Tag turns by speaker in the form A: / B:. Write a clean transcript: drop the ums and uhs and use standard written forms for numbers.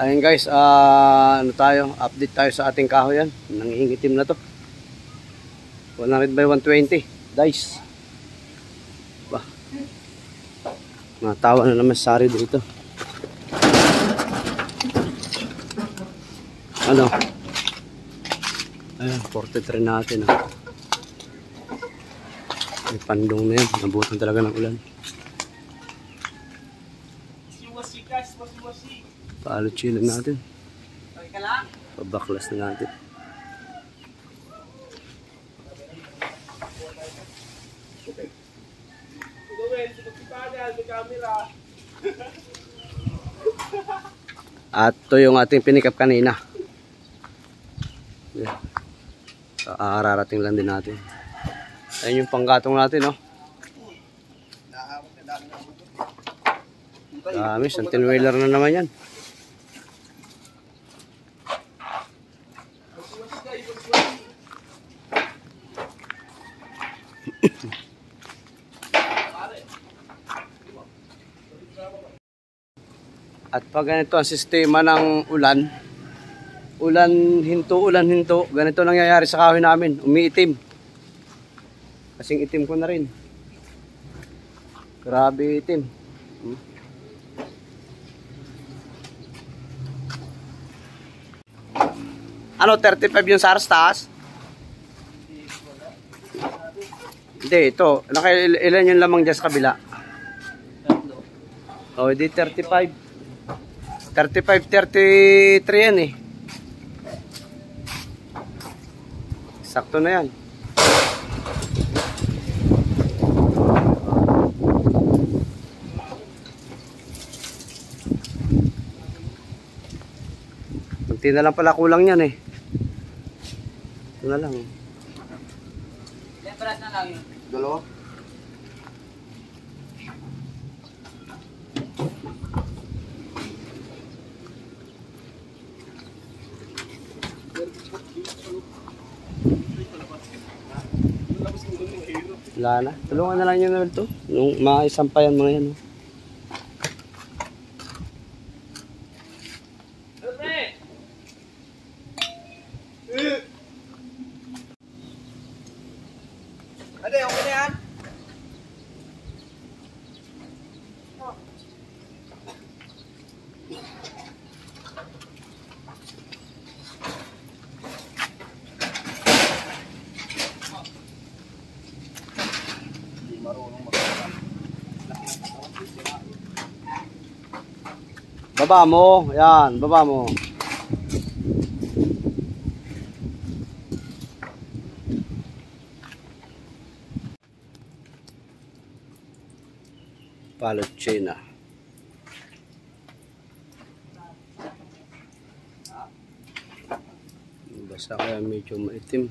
A: Ayun guys, ano tayo, update tayo sa ating kahoy yan. Nangingitim na to. 100 by 120 dice. Bah. Natawa na naman sari dito. Ano? Ayun, 43 natin. May pandong na yan. Nabutan talaga ng ulan. Paalutsilan natin. Pabaklas na natin. At ito yung ating pinikap kanina. Ararating lang din natin. Ayun yung panggatong natin, no? Dami, 10-wheeler na naman yan. At pag ganito ang sistema ng ulan hinto, ganito nangyayari sa kahoy namin, umiitim. Kasing itim ko na rin. Grabe itim. Ano, 35 yung SARS taas? Hindi, ito. Ilan yung lamang dyan sa kabila? O, di 35. 35, 33 yan eh. Sakto na yan. Kunti na lang pala kulang yan eh. Ito na lang.
B: Lembras na lang yun.
A: Dalawa? Wala na. Tulungan na lang yun na ito. Nung maisampayan mga yan.
B: Ade, okay na yan?
A: Baba mo. Yan, baba mo. Palotsina. Basta kaya medyo maitim.